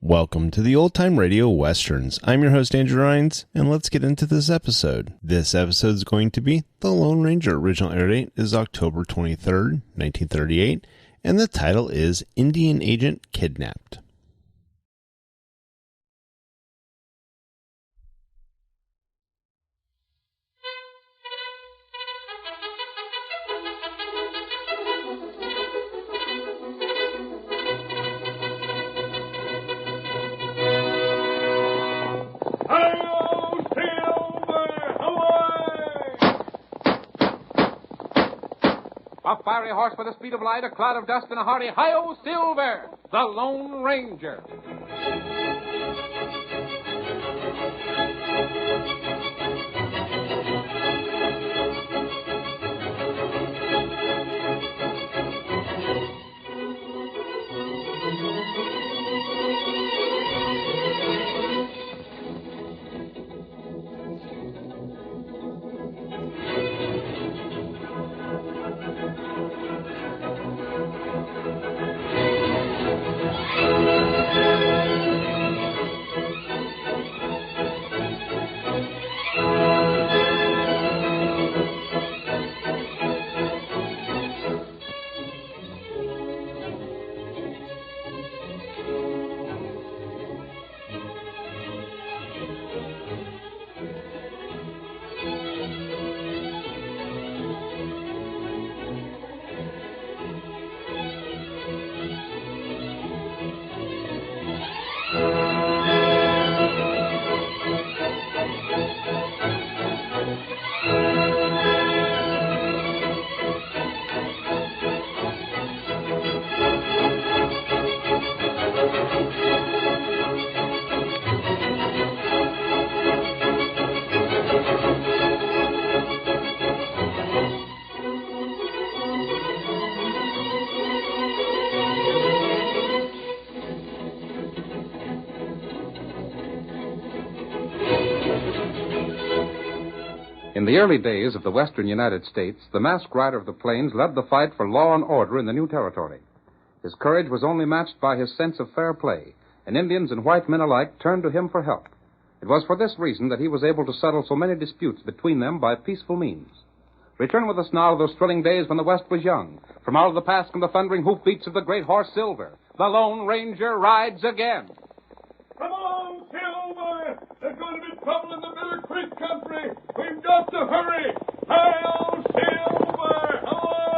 Welcome to the Old Time Radio Westerns. I'm your host, Andrew Rines, and let's get into this episode. This episode is going to be The Lone Ranger. Original air date is October 23rd, 1938, and the title is Indian Agent Kidnapped. A fiery horse with the speed of light, a cloud of dust, and a hearty Hi-Yo Silver, the Lone Ranger. In the early days of the western United States, the masked rider of the plains led the fight for law and order in the new territory. His courage was only matched by his sense of fair play, and Indians and white men alike turned to him for help. It was for this reason that he was able to settle so many disputes between them by peaceful means. Return with us now to those thrilling days when the West was young. From out of the past come the thundering hoofbeats of the great horse Silver. The Lone Ranger rides again. Come on, Silver! There's going to be trouble in the Miller Creek country. We've got to hurry. Hi-yo, Silver! Away!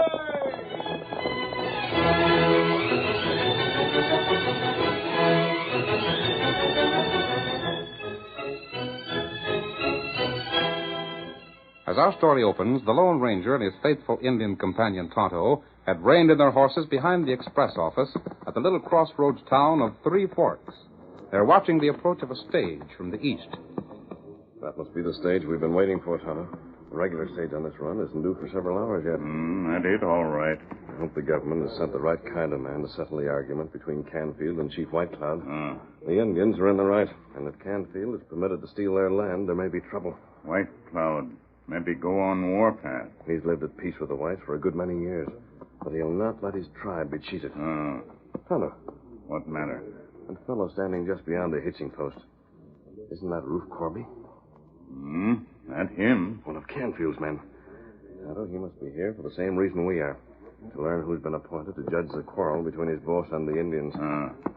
As our story opens, the Lone Ranger and his faithful Indian companion Tonto had reined in their horses behind the express office at the little crossroads town of Three Forks. They're watching the approach of a stage from the east. That must be the stage we've been waiting for, Tonto. The regular stage on this run isn't due for several hours yet. That ain't all right. I hope the government has sent the right kind of man to settle the argument between Canfield and Chief White Cloud. The Indians are in the right, and if Canfield is permitted to steal their land, there may be trouble. White Cloud, maybe go on warpath. He's lived at peace with the whites for a good many years, but he'll not let his tribe be cheated. Tonto. What matter? That fellow standing just beyond the hitching post. Isn't that Roof Corby? That him. One of Canfield's men. Tonto, he must be here for the same reason we are. To learn who's been appointed to judge the quarrel between his boss and the Indians.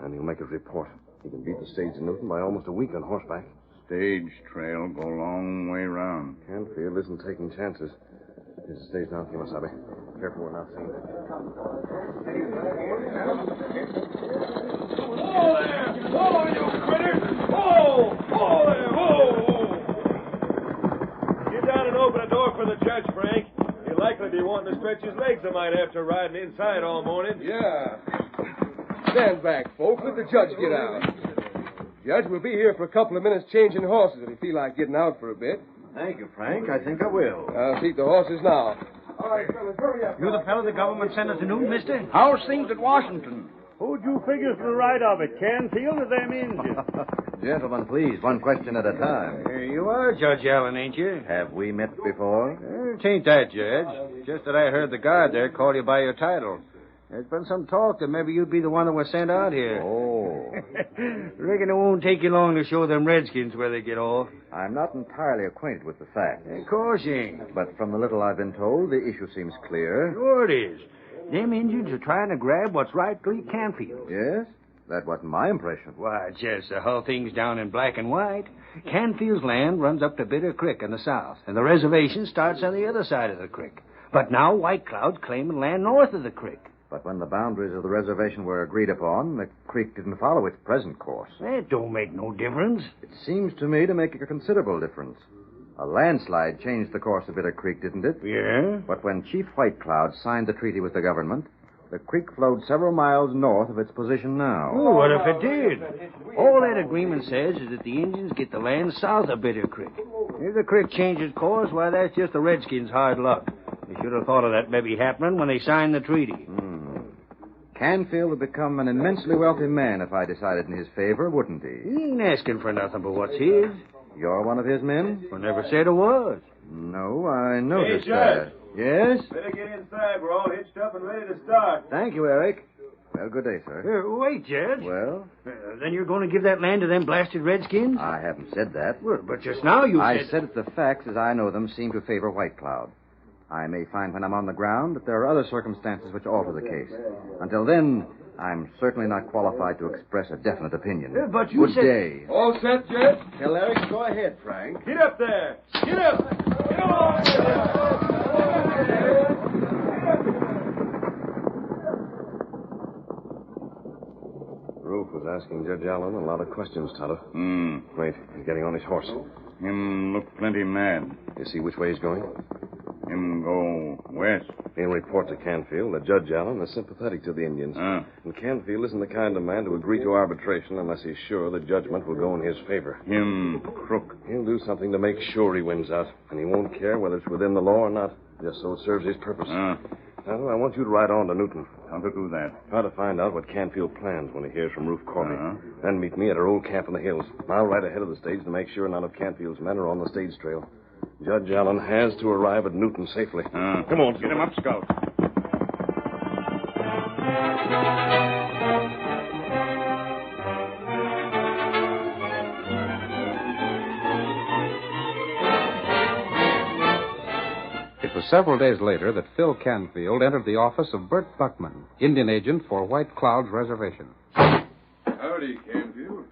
And he'll make his report. He can beat the stage to Newton by almost a week on horseback. Stage trail go a long way round. Canfield isn't taking chances. Here's the stage now, Kimasabi. Careful, we're not seen. Whoa there! Whoa, you critter! Whoa! Whoa there! Whoa! Get down and open the door for the judge, Frank. He'll likely be wanting to stretch his legs a mite after riding inside all morning. Yeah. Stand back, folks. Let the judge get out. Judge, we'll be here for a couple of minutes changing horses if you feel like getting out for a bit. Thank you, Frank. I think I will. I'll seat the horses now. All right, fellas, hurry up. You the fellow the government sent us to Newton, mister? How's things at Washington? Who'd you figure for the right of it, Canfield or them Indians? Gentlemen, please, one question at a time. Here you are, Judge Allen, ain't you? Have we met before? It ain't that, Judge. Just that I heard the guard there call you by your title. There's been some talk that maybe you'd be the one that was sent out here. Oh. Reckon it won't take you long to show them redskins where they get off. I'm not entirely acquainted with the facts. Of course you ain't. But from the little I've been told, the issue seems clear. Sure it is. Them Indians are trying to grab what's rightfully Canfield. Yes? That wasn't my impression. Why, just the whole thing's down in black and white. Canfield's land runs up to Bitter Creek in the south, and the reservation starts on the other side of the creek. But now White Cloud's claiming land north of the creek. But when the boundaries of the reservation were agreed upon, the creek didn't follow its present course. That don't make no difference. It seems to me to make a considerable difference. A landslide changed the course of Bitter Creek, didn't it? Yeah? But when Chief White Cloud signed the treaty with the government, the creek flowed several miles north of its position now. Oh, what if it did? All that agreement says is that the Indians get the land south of Bitter Creek. If the creek changes course, why, that's just the Redskins' hard luck. They should have thought of that maybe happening when they signed the treaty. Canfield would become an immensely wealthy man if I decided in his favor, wouldn't he? He ain't asking for nothing but what's his. You're one of his men? I never said it was. No, I noticed Hey, Judge. that. Yes? Better get inside. We're all hitched up and ready to start. Thank you, Eric. Well, good day, sir. Wait, Judge. Well, Then you're going to give that land to them blasted Redskins? I haven't said that. Well, but just now you I said... said that the facts, as I know them, seem to favor White Cloud. I may find when I'm on the ground that there are other circumstances which alter the case. Until then, I'm certainly not qualified to express a definite opinion. But you Good said... day. All set, Jed? Tell Eric to go ahead, Frank. Get up there. Get up. Get on. Roof was asking Judge Allen a lot of questions, Tonto. Wait, he's getting on his horse. Him look plenty mad. You see which way he's going? Him go west. He'll report to Canfield that Judge Allen is sympathetic to the Indians. And Canfield isn't the kind of man to agree to arbitration unless he's sure the judgment will go in his favor. Him crook. He'll do something to make sure he wins out, and he won't care whether it's within the law or not, just so it serves his purpose. Tonto, I want you to ride on to Newton. How to do that? Try to find out what Canfield plans when he hears from Roof Corby. Then meet me at our old camp in the hills. I'll ride ahead of the stage to make sure none of Canfield's men are on the stage trail. Judge Allen has to arrive at Newton safely. Come on, Get him up, Scout. It was several days later that Phil Canfield entered the office of Bert Buckman, Indian agent for White Cloud's reservation. Howdy, Canfield.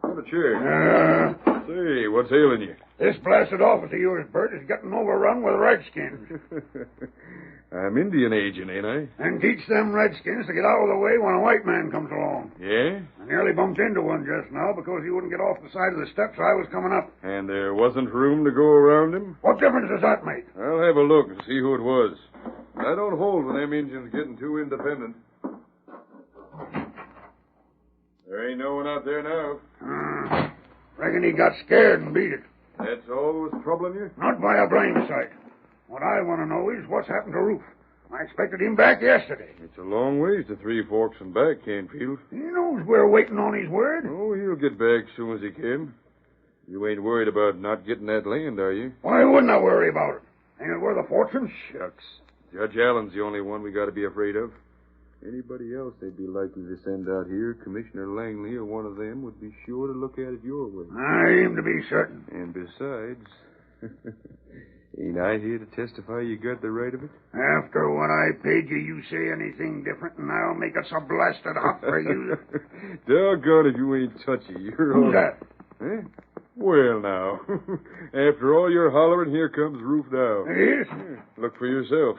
Have a chair. Say, what's ailing you? This blasted office of yours, Bert, is getting overrun with redskins. I'm Indian agent, ain't I? And teach them redskins to get out of the way when a white man comes along. Yeah? I nearly bumped into one just now because he wouldn't get off the side of the steps I was coming up. And there wasn't room to go around him? What difference does that make? I'll have a look and see who it was. I don't hold when them Indians getting too independent. There ain't no one out there now. Reckon he got scared and beat it. That's all that was troubling you? Not by a blame sight. What I want to know is what's happened to Roof. I expected him back yesterday. It's a long ways to Three Forks and back, Canfield. He knows we're waiting on his word. Oh, he'll get back as soon as he can. You ain't worried about not getting that land, are you? Why wouldn't I worry about it? Ain't it worth a fortune? Shucks. Judge Allen's the only one we got to be afraid of. Anybody else they'd be likely to send out here, Commissioner Langley or one of them, would be sure to look at it your way. I aim to be certain. And besides, ain't I here to testify you got the right of it? After what I paid you, you say anything different, and I'll make it so blasted hot for you. Doggone if you ain't touchy. You're Who's all... that? Eh? Well, now. After all your hollering, here comes Roof now. Yes? Look for yourself.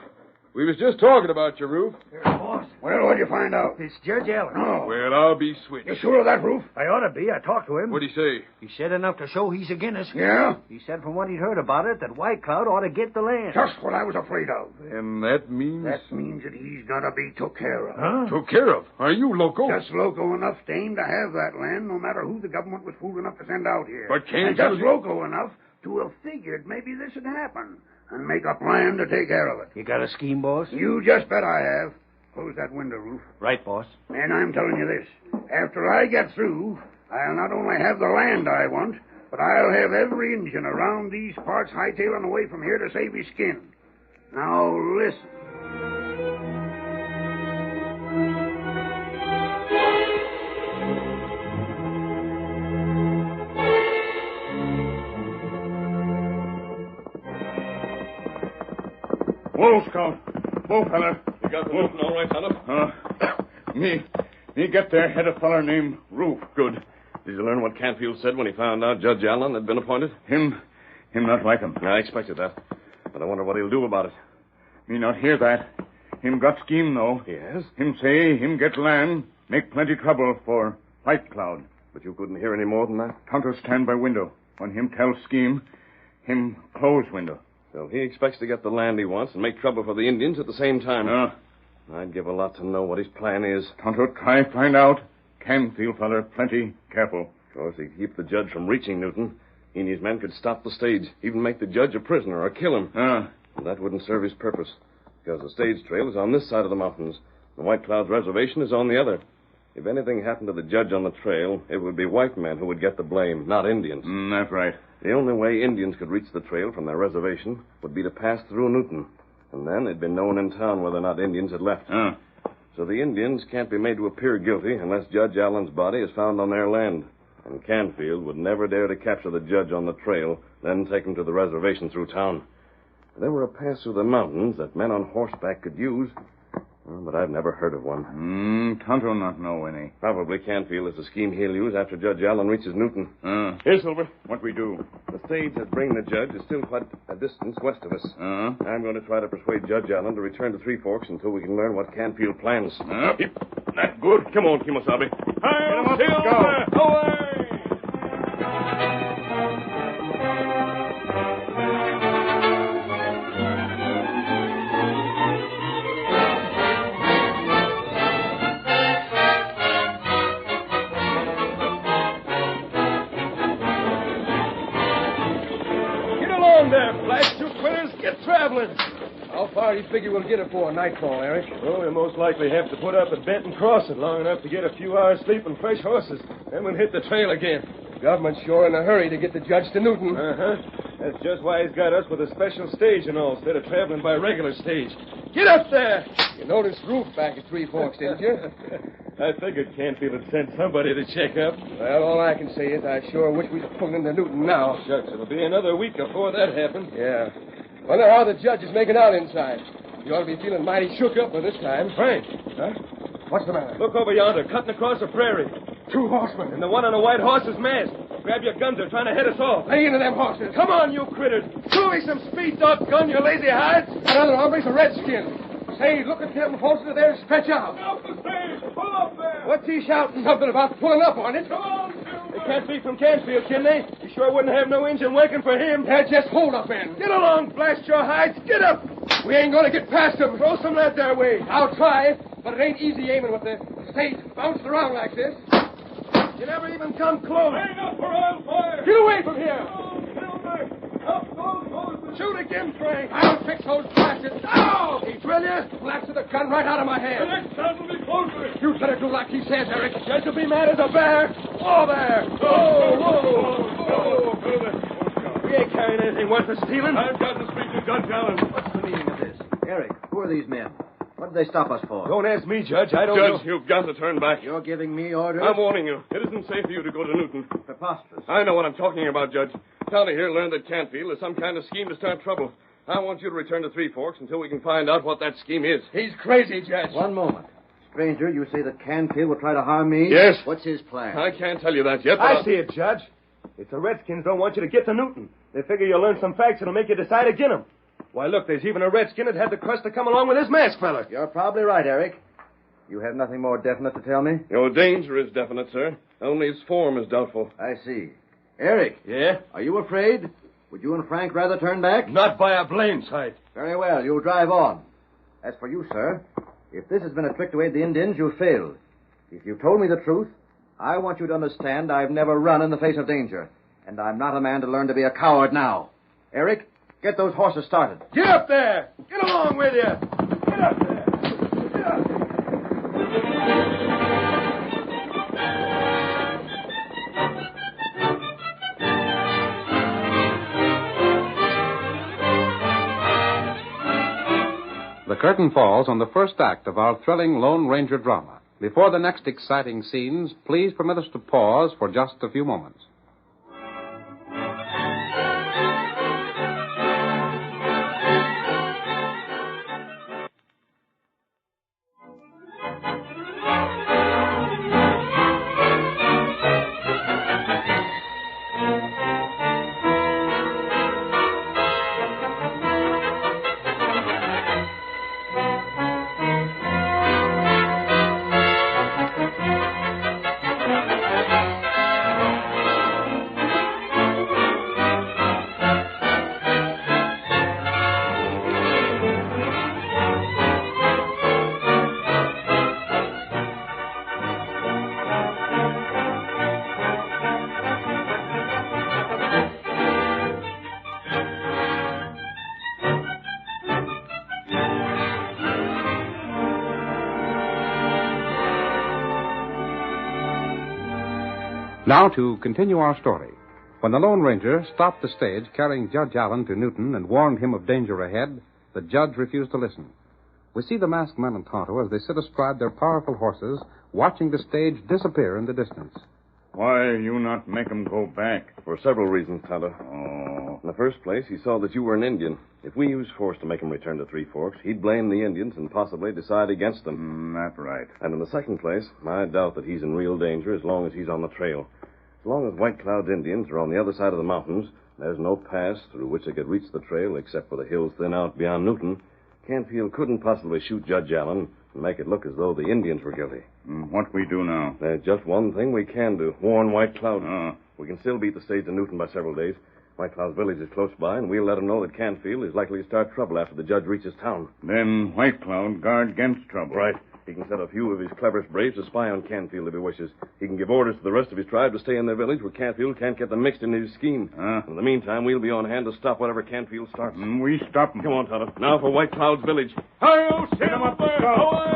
We was just talking about your Roof. Boss, Well, what'd you find out? it's Judge Allen. No. Well, I'll be switched. You sure of that, Roof? I ought to be. I talked to him. What'd he say? He said enough to show he's against us. Yeah? He said from what he'd heard about it that White Cloud ought to get the land. Just what I was afraid of. And that means... That means that he's gonna be took care of. Huh? Took care of. Are you loco? Just loco enough to aim to have that land, no matter who the government was fool enough to send out here. But can't And just you- loco enough to have figured maybe this would happen and make a plan to take care of it. You got a scheme, boss? You just bet I have. Close that window, Roof. Right, boss. And I'm telling you this. After I get through, I'll not only have the land I want, but I'll have every Indian around these parts hightailing away from here to save his skin. Now, listen. Whoa, Scout. Whoa, fella. You got the Newton all right, Tonto? Me get there, had a feller named Roof. Good. Did you learn what Canfield said when he found out Judge Allen had been appointed? Him not like him. I expected that. But I wonder what he'll do about it. Me not hear that. Him got scheme, though. Yes? Him say him get land, make plenty trouble for White Cloud. But you couldn't hear any more than that? Tonto stand by window. When him tell scheme, him close window. So he expects to get the land he wants and make trouble for the Indians at the same time. I'd give a lot to know what his plan is. Tonto try find out. Canfield feller plenty careful. Of course, he'd keep the judge from reaching Newton. He and his men could stop the stage, even make the judge a prisoner or kill him. And that wouldn't serve his purpose, because the stage trail is on this side of the mountains. The White Cloud Reservation is on the other. If anything happened to the judge on the trail, it would be white men who would get the blame, not Indians. That's right. The only way Indians could reach the trail from their reservation would be to pass through Newton. And then it'd be known in town whether or not Indians had left. So the Indians can't be made to appear guilty unless Judge Allen's body is found on their land. And Canfield would never dare to capture the judge on the trail, then take him to the reservation through town. There were a pass through the mountains that men on horseback could use, but I've never heard of one. Tonto not know any. Probably Canfield is the scheme he'll use after Judge Allen reaches Newton. Here, Silver. What we do? The stage that brings the judge is still quite a distance west of us. I'm going to try to persuade Judge Allen to return to Three Forks until we can learn what Canfield plans. That's good. Come on, Kimosabe. I'll go. Away! How far do you figure we'll get it for nightfall, Eric? Well, we'll most likely have to put up at Benton Crossing long enough to get a few hours sleep and fresh horses. Then we'll hit the trail again. The government's sure in a hurry to get the judge to Newton. That's just why he's got us with a special stage and all, instead of traveling by regular stage. Get up there! You noticed Roof back at Three Forks, didn't you? I figured Canfield had sent somebody to check up. Well, all I can say is I sure wish we'd pulled into Newton now. Shucks, it'll be another week before that happens. Yeah. Wonder how the judge is making out inside. You ought to be feeling mighty shook up by this time. Frank. Huh? What's the matter? Look over yonder, cutting across the prairie. 2 horsemen. And the one on the white horse is masked. Grab your guns, they're trying to head us off. Lay into them horses. Come on, you critters. Show me some speed, doggone, you lazy hides. Another hombre's a redskin. Say, look at them horses there stretch out. Off the stage. Pull up there. What's he shouting? Something about pulling up on it. Come on, Silver. They can't be from Canfield, can they? You sure wouldn't have no engine working for him. They're just hold up in. Get along, blast your hides. Get up. We ain't going to get past them. Throw some lead their way. I'll try, but it ain't easy aiming with the stage bouncing around like this. You never even come close. Hang up or I'll fire. Get away from here. Shoot again, Frank. I'll fix those bastards. Ow! He drill you? Blasted the gun right out of my The hand. next time will be closer. You better do like he says, Eric. Judge will be mad as a bear. Oh, there. Whoa. We ain't carrying anything worth of stealing. I've got to speak to Judge Allen. What's the meaning of this? Eric, who are these men? What did they stop us for? Don't ask me, Judge. I don't know. Judge, you've got to turn back. You're giving me orders? I'm warning you. It isn't safe for you to go to Newton. Preposterous. I know what I'm talking about, Judge. Townie here learned that Canfield is some kind of scheme to start trouble. I want you to return to Three Forks until we can find out what that scheme is. He's crazy, Judge. One moment. Stranger, you say that Canfield will try to harm me? Yes. What's his plan? I can't tell you that yet, but I see it, Judge. It's the Redskins don't want you to get to Newton. They figure you'll learn some facts that'll make you decide against them. Why, look, there's even a Redskin that had the crust to come along with this masked fella. You're probably right, Eric. You have nothing more definite to tell me? Your danger is definite, sir. Only its form is doubtful. I see. Eric. Yeah? Are you afraid? Would you and Frank rather turn back? Not by a blame sight. Very well. You'll drive on. As for you, sir, if this has been a trick to aid the Indians, you've failed. If you told me the truth, I want you to understand I've never run in the face of danger. And I'm not a man to learn to be a coward now. Eric, get those horses started. Get up there! Get along with you! Get up there! Get up there! The curtain falls on the first act of our thrilling Lone Ranger drama. Before the next exciting scenes, please permit us to pause for just a few moments. Now to continue our story. When the Lone Ranger stopped the stage carrying Judge Allen to Newton and warned him of danger ahead, the judge refused to listen. We see the masked men and Tonto as they sit astride their powerful horses, watching the stage disappear in the distance. Why you not make 'em go back? For several reasons, Tonto. Oh. In the first place, he saw that you were an Indian. If we used force to make him return to Three Forks, he'd blame the Indians and possibly decide against them. That's right. And in the second place, I doubt that he's in real danger as long as he's on the trail. As long as White Cloud's Indians are on the other side of the mountains, there's no pass through which they could reach the trail except where the hills thin out beyond Newton. Canfield couldn't possibly shoot Judge Allen and make it look as though the Indians were guilty. What we do now? There's just one thing we can do. Warn White Cloud. We can still beat the stage to Newton by several days. White Cloud's village is close by, and we'll let him know that Canfield is likely to start trouble after the judge reaches town. Then White Cloud guard against trouble. Right. He can set a few of his cleverest braves to spy on Canfield if he wishes. He can give orders to the rest of his tribe to stay in their village where Canfield can't get them mixed in his scheme. In the meantime, we'll be on hand to stop whatever Canfield starts. We stop him. Come on, Tonto. Now for White Cloud's village. Hi-yo, sit him up there. Away!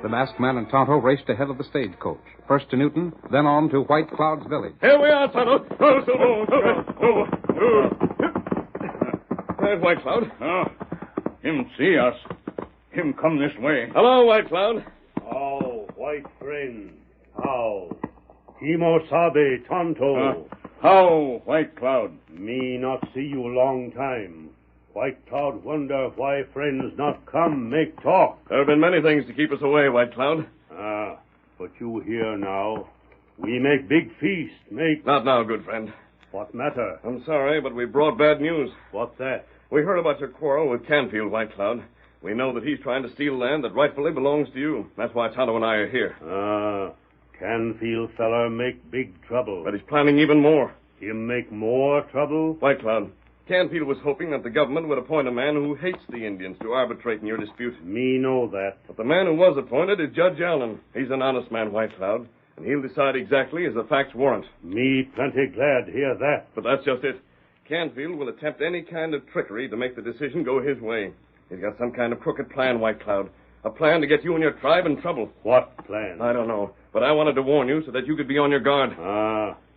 The masked man and Tonto raced ahead of the stagecoach, first to Newton, then on to White Cloud's village. Here we are, Tonto. There's White Cloud. Him see us. Him come this way. Hello, White Cloud. How, white friend? How? Kimosabe Tonto. How, White Cloud? Me not see you long time. White Cloud wonder why friends not come make talk. There have been many things to keep us away, White Cloud. But you here now. We make big feast, Not now, good friend. What matter? I'm sorry, but we brought bad news. What's that? We heard about your quarrel with Canfield, White Cloud. We know that he's trying to steal land that rightfully belongs to you. That's why Tonto and I are here. Canfield feller make big trouble. But he's planning even more. Him make more trouble? White Cloud, Canfield was hoping that the government would appoint a man who hates the Indians to arbitrate in your dispute. Me know that. But the man who was appointed is Judge Allen. He's an honest man, White Cloud, and he'll decide exactly as the facts warrant. Me plenty glad to hear that. But that's just it. Canfield will attempt any kind of trickery to make the decision go his way. He's got some kind of crooked plan, White Cloud. A plan to get you and your tribe in trouble. What plan? I don't know, but I wanted to warn you so that you could be on your guard.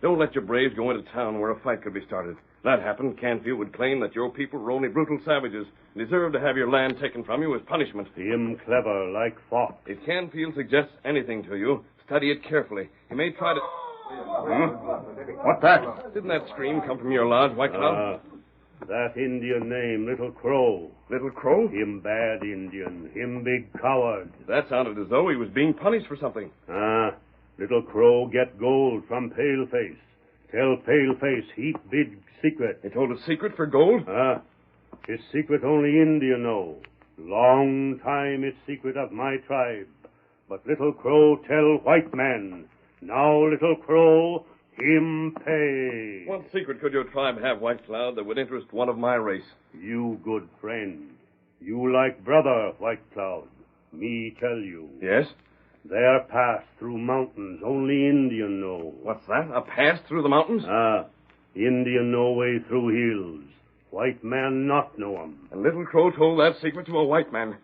Don't let your braves go into town where a fight could be started. If that happened, Canfield would claim that your people were only brutal savages and deserved to have your land taken from you as punishment. Him clever like fox. If Canfield suggests anything to you, study it carefully. He may try to... What's that? Didn't that scream come from your lodge, White Cloud? That Indian name, Little Crow. Little Crow? Him bad Indian. Him big coward. That sounded as though he was being punished for something. Little Crow get gold from Paleface. Tell Paleface heap big secret. He told a secret for gold? His secret only Indian know. Long time it's secret of my tribe. But Little Crow tell white man. Now Little Crow, him pay. What secret could your tribe have, White Cloud, that would interest one of my race? You good friend. You like brother, White Cloud. Me tell you. Yes? Their pass through mountains only Indian know. What's that? A pass through the mountains? Indian know way through hills. White man not know 'em. And Little Crow told that secret to a white man.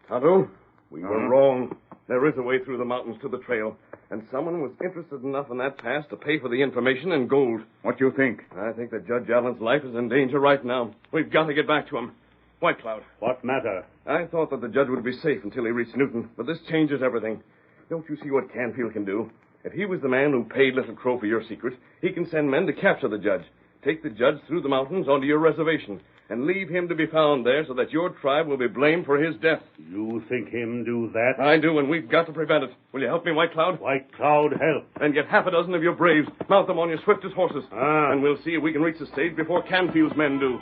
Tonto, we were wrong. There is a way through the mountains to the trail, and someone was interested enough in that pass to pay for the information in gold. What do you think? I think that Judge Allen's life is in danger right now. We've got to get back to him. White Cloud. What matter? I thought that the judge would be safe until he reached Newton, but this changes everything. Don't you see what Canfield can do? If he was the man who paid Little Crow for your secret, he can send men to capture the judge, take the judge through the mountains onto your reservation, and leave him to be found there so that your tribe will be blamed for his death. You think him do that? I do, and we've got to prevent it. Will you help me, White Cloud? White Cloud help. And get half a dozen of your braves. Mount them on your swiftest horses. And we'll see if we can reach the stage before Canfield's men do.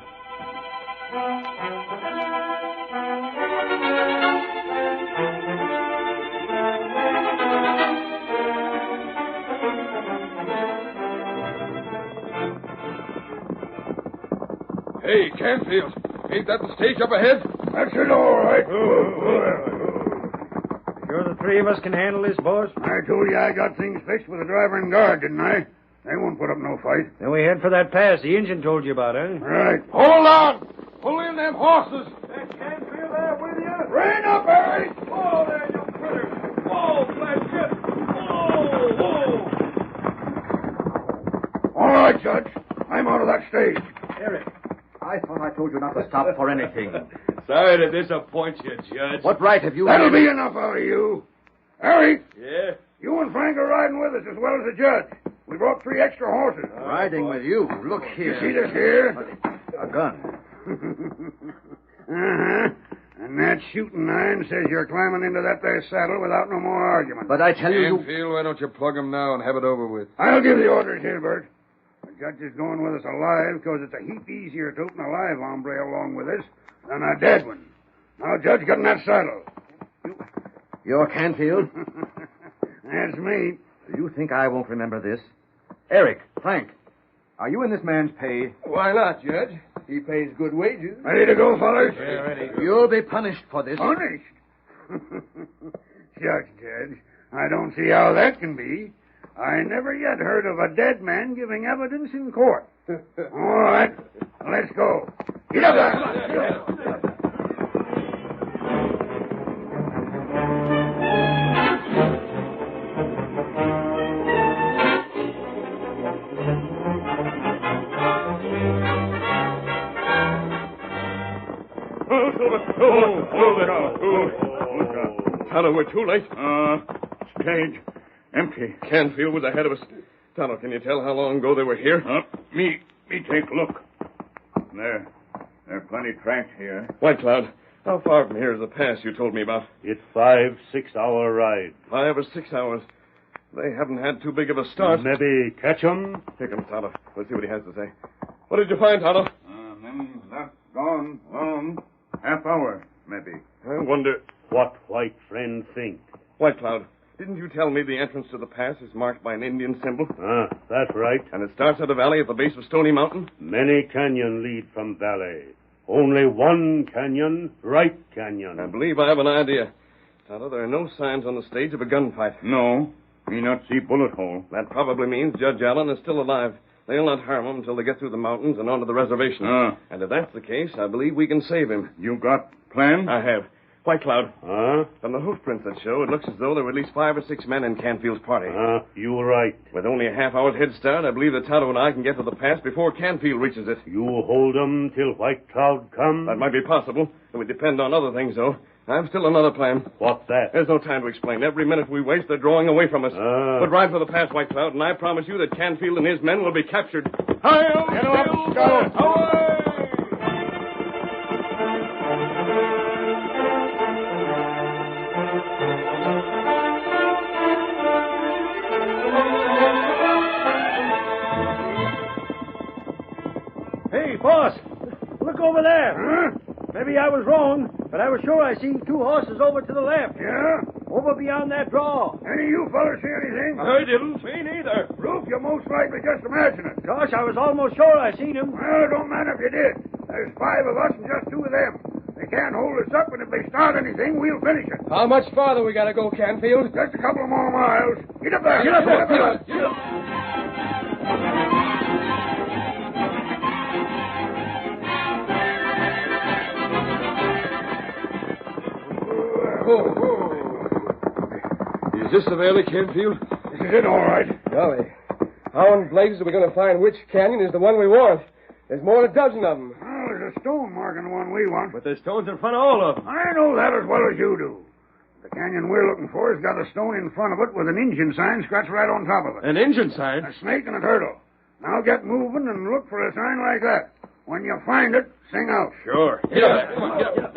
Hey, Canfield, ain't that the stage up ahead? That's it, all right. Sure the three of us can handle this, boss? I told you I got things fixed with the driver and guard, didn't I? They won't put up no fight. Then we head for that pass the engine told you about, eh? Right. Hold on! Pull in them horses! That Canfield there with you? Rein up, Harry! Whoa there, you critter! Whoa, blast you! Whoa, whoa! All right, Judge. I'm out of that stage. Eric, I thought I told you not to stop for anything. Sorry to disappoint you, Judge. What right have you... That'll be enough out of you. Harry, Yeah? you and Frank are riding with us as well as the judge. We brought 3 extra horses. Riding with you. Look here. You see this here? A gun. Uh-huh. And that shooting iron says you're climbing into that there saddle without no more argument. But I tell you... Canfield, why don't you plug him now and have it over with? I'll give the orders, Hilbert. The judge is going with us alive because it's a heap easier to open a live hombre along with us than a dead one. Now, Judge, get in that saddle. You're Canfield? That's me. Do you think I won't remember this? Eric, Frank, are you in this man's pay? Why not, Judge? He pays good wages. Ready to go, fellas? Yeah, ready. You'll be punished for this. Punished? Shucks, Judge. I don't see how that can be. I never yet heard of a dead man giving evidence in court. All right, let's go. Get up there. Tonto, we're too late. Stage empty. Canfield was ahead of us. Tonto, can you tell how long ago they were here? Me take a look. There are plenty tracks here. White Cloud, how far from here is the pass you told me about? It's 5-6 hour ride. 5 or 6 hours. They haven't had too big of a start. Maybe catch 'em? Pick him, Tonto. Let's see what he has to say. What did you find, Tonto? Them left gone half hour, maybe. I wonder... What white friend think? White Cloud, didn't you tell me the entrance to the pass is marked by an Indian symbol? That's right. And it starts at a valley at the base of Stony Mountain? Many canyon lead from valley. Only one canyon, right canyon. I believe I have an idea. Tonto, there are no signs on the stage of a gunfight. No, me not see bullet hole. That probably means Judge Allen is still alive. They'll not harm him until they get through the mountains and onto the reservation. And if that's the case, I believe we can save him. You got plan? I have. White Cloud. From the hoof prints that show, it looks as though there were at least 5 or 6 men in Canfield's party. You're right. With only a half hour's head start, I believe that Tonto and I can get to the pass before Canfield reaches it. You hold 'em till White Cloud comes? That might be possible. It would depend on other things, though. I've still another plan. What's that? There's no time to explain. Every minute we waste, they're drawing away from us. But ride for the pass, White Cloud, and I promise you that Canfield and his men will be captured. Hi-yo! Get up, Scout! Away! Hey, boss, look over there. Maybe I was wrong, but I was sure I seen 2 horses over to the left. Yeah? Over beyond that draw. Any of you fellas see anything? I didn't. Me neither. Roof, you most likely just imagine it. Gosh, I was almost sure I seen him. Well, it don't matter if you did. There's 5 of us and just 2 of them. They can't hold us up, and if they start anything, we'll finish it. How much farther we gotta go, Canfield? Just a couple more miles. Get up there. Get up there. Get up there. Get up. Is this the valley, Canfield? This is it, all right. Golly. How in blazes are we going to find which canyon is the one we want? There's more than a dozen of them. Well, there's a stone marking the one we want. But there's stones in front of all of them. I know that as well as you do. The canyon we're looking for has got a stone in front of it with an Injun sign scratched right on top of it. An Injun sign? A snake and a turtle. Now get moving and look for a sign like that. When you find it, sing out. Sure. Get up. Come on, get up.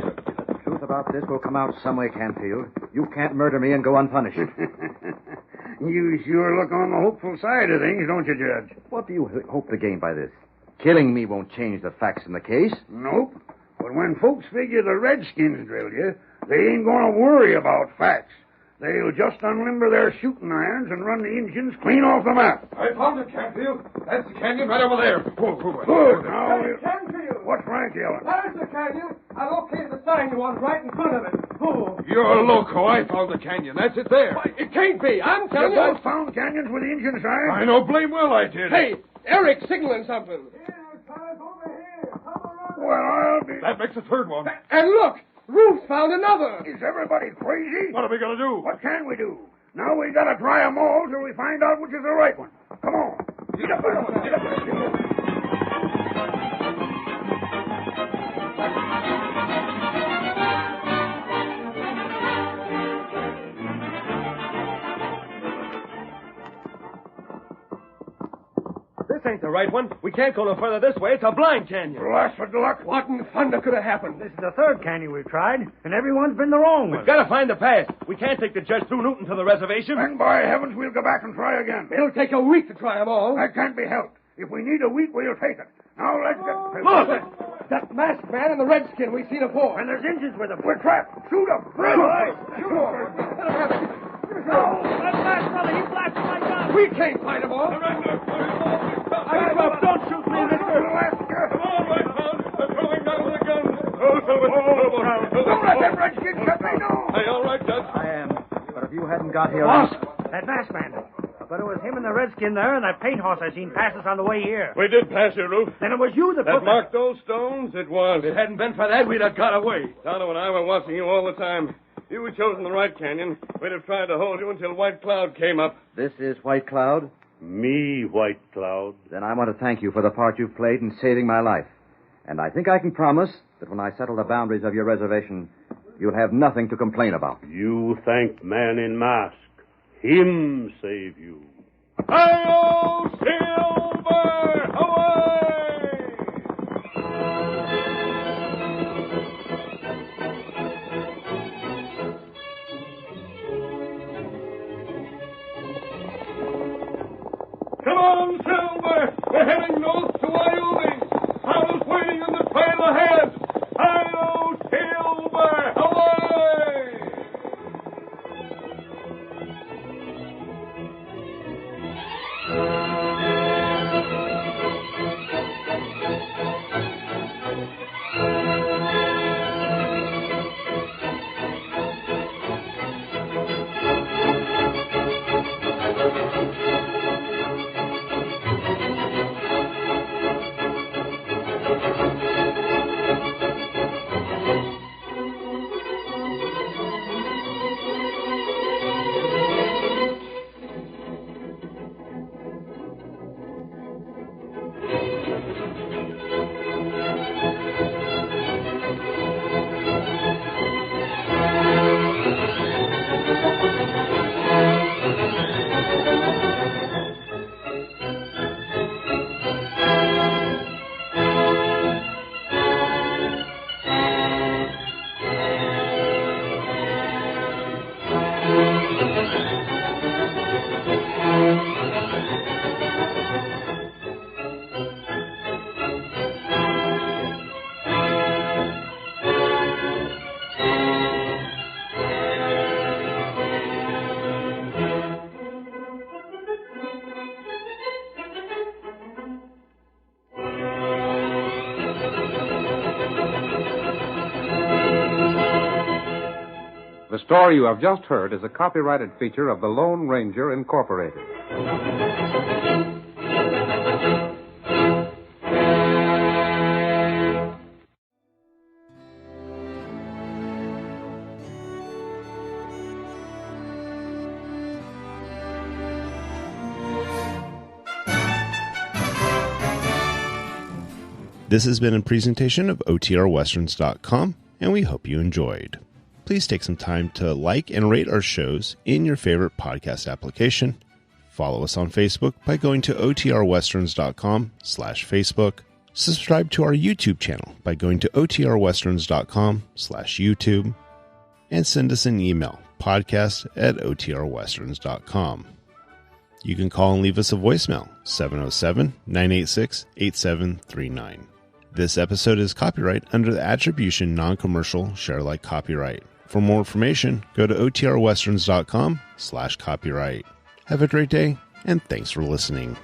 The truth about this will come out some way, Canfield. You can't murder me and go unpunished. You sure look on the hopeful side of things, don't you, Judge? What do you hope to gain by this? Killing me won't change the facts in the case. Nope. But when folks figure the Redskins drilled you, they ain't going to worry about facts. They'll just unlimber their shooting irons and run the Indians clean off the map. I found it, Canfield. That's the canyon right over there. Whoa. Good. Now, Canfield! what's Frank yelling? There's the canyon. I located the sign you want right in front of it. Whoa. You're loco. I found the canyon. That's it there. It can't be. I'm telling You you. both found canyons with the Indian sign? I know blame well I did. Hey, Eric signaling something. Well, I'll be... That makes a third one. And look! Ruth found another. Is everybody crazy? What are we going to do? What can we do? Now we got to try 'em all till we find out which is the right one. Come on. Get up. This ain't the right one. We can't go no further this way. It's a blind canyon. Blasted luck. What in thunder could have happened? This is the third canyon we've tried, and everyone's been the wrong one. We've got to find the path. We can't take the judge through Newton to the reservation. And by heavens, we'll go back and try again. It'll take a week to try 'em all. That can't be helped. If we need a week, we'll take it. Now let's get... Look! That masked man and the redskin we've seen before. And there's Indians with them. We're trapped. Shoot 'em. Shoot 'em. That last brother, he blasted my gun. We can't find 'em all. Don't shoot me, mister. Come on, Whitebound. They're throwing down the guns. Don't let them redskins shut me down. Hey, all right, Judge. I am. But if you hadn't got here... What? That masked man. But it was him and the redskin there and that paint horse I seen pass us on the way here. We did pass you, Ruth. Then it was you that put marked those stones? It was. If it hadn't been for that, we'd have got away. Tonto and I were watching you all the time. You were chosen the right canyon. We'd have tried to hold you until White Cloud came up. This is White Cloud? Me, White Cloud. Then I want to thank you for the part you've played in saving my life. And I think I can promise that when I settle the boundaries of your reservation, you'll have nothing to complain about. You thank man in mask. Him save you. Hi-yo, Silver! Away! Come on, Silver! We're heading north to Wyoming. How's waiting on the trail ahead? Hi-yo, Silver! Away! The story you have just heard is a copyrighted feature of the Lone Ranger, Incorporated. This has been a presentation of OTRWesterns.com, and we hope you enjoyed. Please take some time to like and rate our shows in your favorite podcast application. Follow us on Facebook by going to OTRWesterns.com/Facebook. Subscribe to our YouTube channel by going to otrwesterns.com/YouTube and send us an email, podcast@otrwesterns.com. You can call and leave us a voicemail, 707-986-8739. This episode is copyright under the Attribution Non-Commercial Share Alike Copyright. For more information, go to otrwesterns.com/copyright. Have a great day, and thanks for listening.